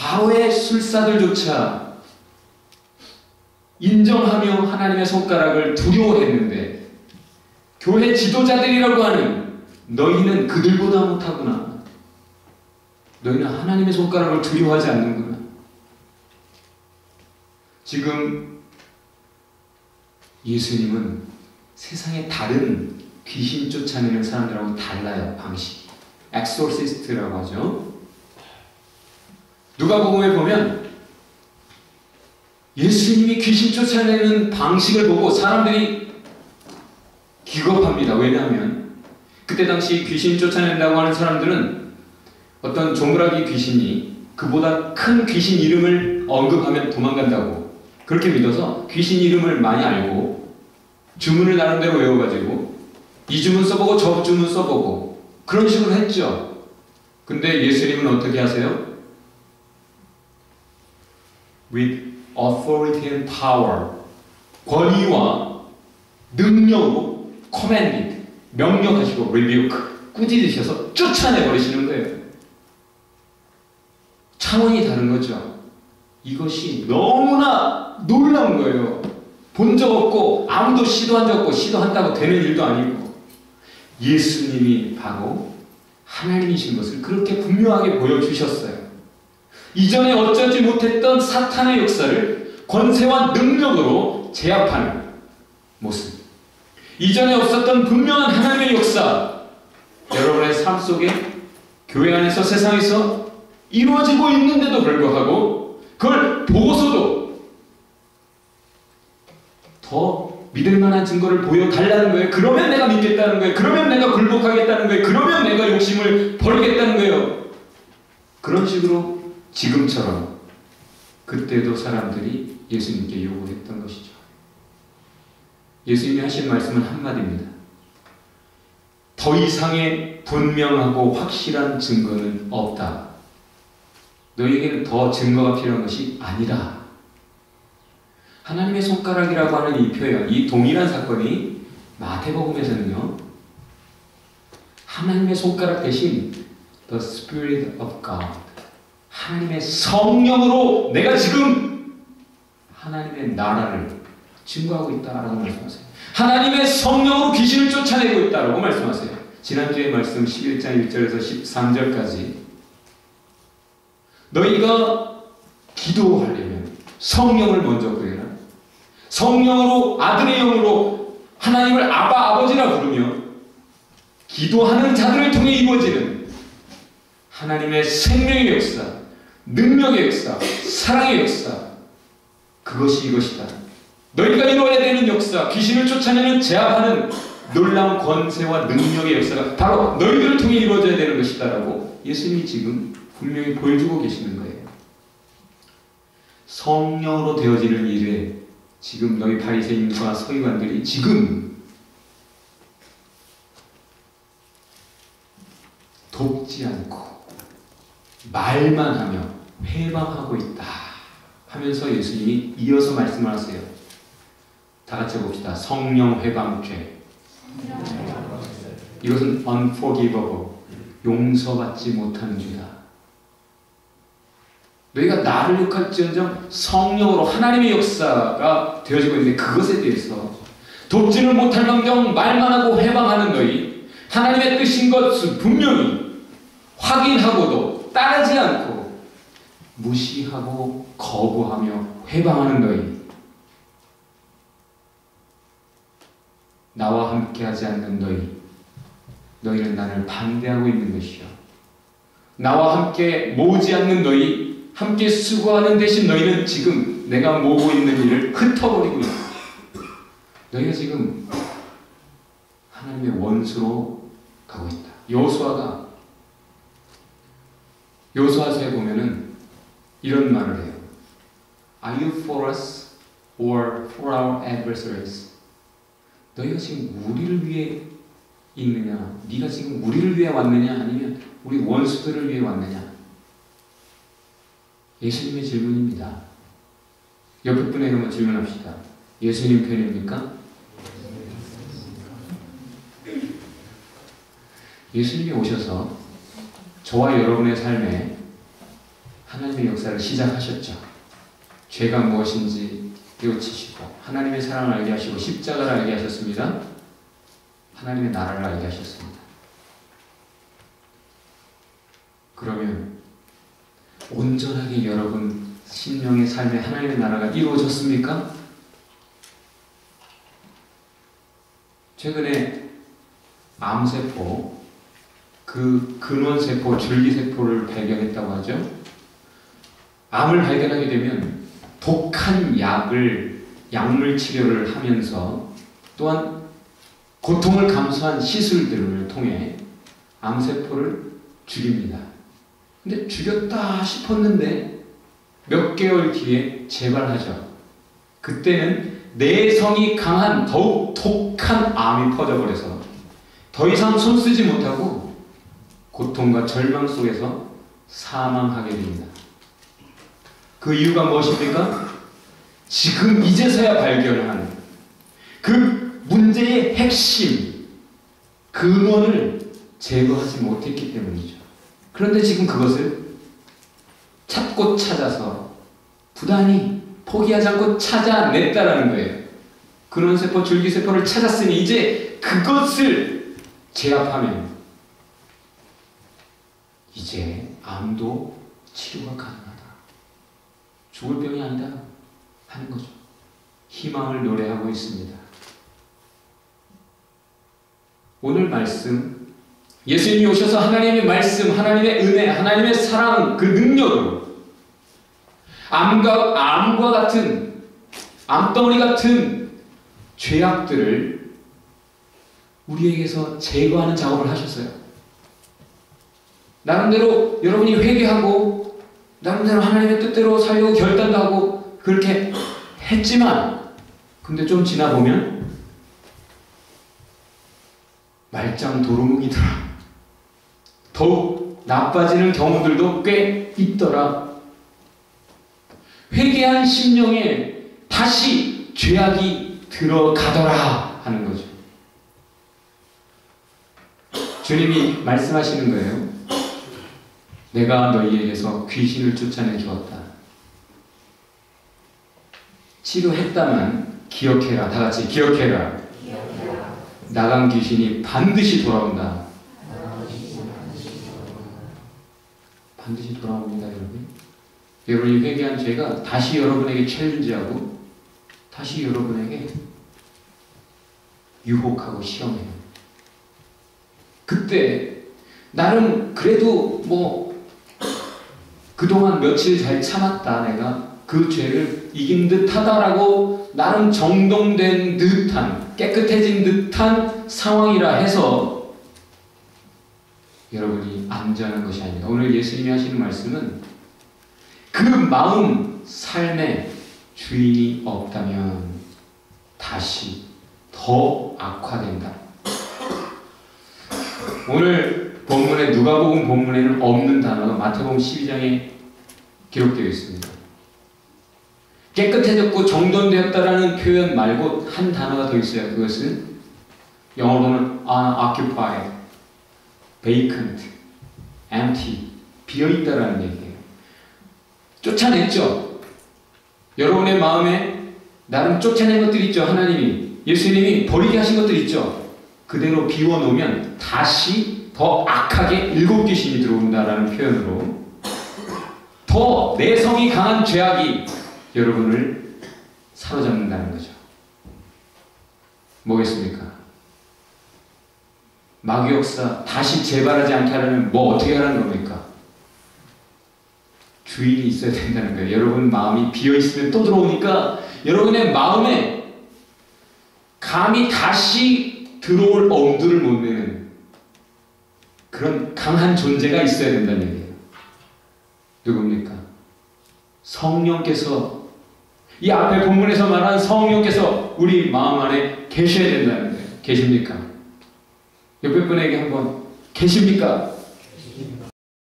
바로의 술사들조차 인정하며 하나님의 손가락을 두려워했는데 교회 지도자들이라고 하는 너희는 그들보다 못하구나. 너희는 하나님의 손가락을 두려워하지 않는구나. 지금 예수님은 세상의 다른 귀신 쫓아내는 사람들하고 달라요. 방식이. 엑소시스트라고 하죠. 누가복음에 보면 예수님이 귀신 쫓아내는 방식을 보고 사람들이 기겁합니다. 왜냐하면 그때 당시 귀신 쫓아낸다고 하는 사람들은 어떤 조물아기 귀신이 그보다 큰 귀신 이름을 언급하면 도망간다고 그렇게 믿어서 귀신 이름을 많이 알고 주문을 나름대로 외워가지고 이 주문 써보고 저 주문 써보고 그런 식으로 했죠. 근데 예수님은 어떻게 하세요? With authority and power, 권위와 능력으로 commanded, 명령하시고 rebuke, 꾸짖으셔서 쫓아내버리시는 거예요. 차원이 다른 거죠. 이것이 너무나 놀라운 거예요. 본 적 없고 아무도 시도한 적 없고 시도한다고 되는 일도 아니고 예수님이 바로 하나님이신 것을 그렇게 분명하게 보여주셨어요. 이전에 어쩌지 못했던 사탄의 역사를 권세와 능력으로 제압하는 모습. 이전에 없었던 분명한 하나님의 역사, 여러분의 삶 속에 교회 안에서 세상에서 이루어지고 있는데도 불구하고 그걸 보고서도 더 믿을 만한 증거를 보여달라는 거예요. 그러면 내가 믿겠다는 거예요. 그러면 내가 굴복하겠다는 거예요. 그러면 내가 욕심을 버리겠다는 거예요. 그런 식으로 지금처럼 그때도 사람들이 예수님께 요구했던 것이죠. 예수님이 하신 말씀은 한마디입니다. 더 이상의 분명하고 확실한 증거는 없다. 너희에게는 더 증거가 필요한 것이 아니라 하나님의 손가락이라고 하는 이 표현, 이 동일한 사건이 마태복음에서는요, 하나님의 손가락 대신 The Spirit of God, 하나님의 성령으로 내가 지금 하나님의 나라를 증거하고 있다라고 말씀하세요. 하나님의 성령으로 귀신을 쫓아내고 있다라고 말씀하세요. 지난주에 말씀 11장 1절에서 13절까지 너희가 기도하려면 성령을 먼저 구해라. 성령으로 아들의 영으로 하나님을 아바 아버지라 부르며 기도하는 자들을 통해 이루어지는 하나님의 생명의 역사, 능력의 역사, 사랑의 역사, 그것이 이것이다. 너희가 이루어야 되는 역사, 귀신을 쫓아내는 제압하는 놀라운 권세와 능력의 역사가 바로 너희들을 통해 이루어져야 되는 것이다 라고 예수님이 지금 분명히 보여주고 계시는 거예요. 성령으로 되어지는 일에 지금 너희 바리새인과 서기관들이 지금 돕지 않고 말만 하며 회방하고 있다 하면서 예수님이 이어서 말씀을 하세요. 다 같이 봅시다. 성령 회방죄. 이것은 unforgivable, 용서받지 못하는 죄다. 너희가 나를 욕할지언정 성령으로 하나님의 역사가 되어지고 있는데 그것에 대해서 돕지는 못할 망정 말만 하고 회방하는 너희, 하나님의 뜻인 것을 분명히 확인하고도 따르지 않고 무시하고 거부하며 회방하는 너희, 나와 함께하지 않는 너희, 너희는 나를 반대하고 있는 것이요, 나와 함께 모으지 않는 너희, 함께 수고하는 대신 너희는 지금 내가 모으고 있는 일을 흩어버리고 있다. 너희가 지금 하나님의 원수로 가고 있다. 여호수아가 여호수아서에 보면은 이런 말을 해요. Are you for us or for our adversaries? 너희가 지금 우리를 위해 있느냐? 네가 지금 우리를 위해 왔느냐? 아니면 우리 원수들을 위해 왔느냐? 예수님의 질문입니다. 옆에 분에게 한번 질문합시다. 예수님 편입니까? 예수님이 오셔서 저와 여러분의 삶에 하나님의 역사를 시작하셨죠. 죄가 무엇인지 깨우치시고 하나님의 사랑을 알게 하시고 십자가를 알게 하셨습니다. 하나님의 나라를 알게 하셨습니다. 그러면 온전하게 여러분 심령의 삶에 하나님의 나라가 이루어졌습니까? 최근에 암세포, 그 근원세포, 줄기세포를 발견했다고 하죠. 암을 발견하게 되면 독한 약물 치료를 하면서 또한 고통을 감수한 시술들을 통해 암세포를 죽입니다. 근데 죽였다 싶었는데 몇 개월 뒤에 재발하죠. 그때는 내성이 강한 더욱 독한 암이 퍼져버려서 더 이상 손쓰지 못하고 고통과 절망 속에서 사망하게 됩니다. 그 이유가 무엇입니까? 지금 이제서야 발견한 그 문제의 핵심, 근원을 제거하지 못했기 때문이죠. 그런데 지금 그것을 찾고 찾아서 부단히 포기하지 않고 찾아냈다라는 거예요. 근원세포, 줄기세포를 찾았으니 이제 그것을 제압하면 이제 암도 치료가 가능하다. 죽을 병이 아니다 하는 거죠. 희망을 노래하고 있습니다. 오늘 말씀, 예수님이 오셔서 하나님의 말씀, 하나님의 은혜, 하나님의 사랑, 그 능력으로 암과 같은, 암덩어리 같은 죄악들을 우리에게서 제거하는 작업을 하셨어요. 나름대로 여러분이 회개하고 나름대로 하나님의 뜻대로 살려고 결단도 하고 그렇게 했지만 근데 좀 지나보면 말짱 도루묵이더라. 더욱 나빠지는 경우들도 꽤 있더라. 회개한 심령에 다시 죄악이 들어가더라 하는 거죠. 주님이 말씀하시는 거예요. 내가 너희에게서 귀신을 쫓아내 주었다. 치료했다만 기억해라. 다 같이 기억해라. 나간 귀신이 반드시 돌아온다. 반드시 돌아옵니다, 여러분. 여러분이 회개한 죄가 다시 여러분에게 챌린지하고 다시 여러분에게 유혹하고 시험해요. 그때 나름 그래도 그동안 며칠 잘 참았다. 내가 그 죄를 이긴 듯하다라고 나름 정돈된 듯한 깨끗해진 듯한 상황이라 해서 여러분이 안전한 것이 아닙니다. 오늘 예수님이 하시는 말씀은 그 마음, 삶에 주인이 없다면 다시 더 악화된다. 오늘 본문에 누가복음 본문에는 없는 단어가 마태복음 12장에 기록되어 있습니다. 깨끗해졌고 정돈되었다라는 표현 말고 한 단어가 더 있어요. 그것은 영어로는 unoccupied, vacant, empty, 비어있다라는 얘기예요. 쫓아냈죠. 여러분의 마음에 나름 쫓아낸 것들이 있죠. 하나님이, 예수님이 버리게 하신 것들이 있죠. 그대로 비워놓으면 다시 더 악하게 일곱 귀신이 들어온다라는 표현으로 더 내성이 강한 죄악이 여러분을 사로잡는다는 거죠. 뭐겠습니까? 마귀 역사 다시 재발하지 않게 하려면 어떻게 하라는 겁니까? 주인이 있어야 된다는 거예요. 여러분 마음이 비어있으면 또 들어오니까 여러분의 마음에 감히 다시 들어올 엄두를 못 내는 그런 강한 존재가 있어야 된다는 얘기예요. 누굽니까? 성령께서, 이 앞에 본문에서 말한 성령께서 우리 마음 안에 계셔야 된다는 거예요. 계십니까? 옆에 분에게 한번 계십니까?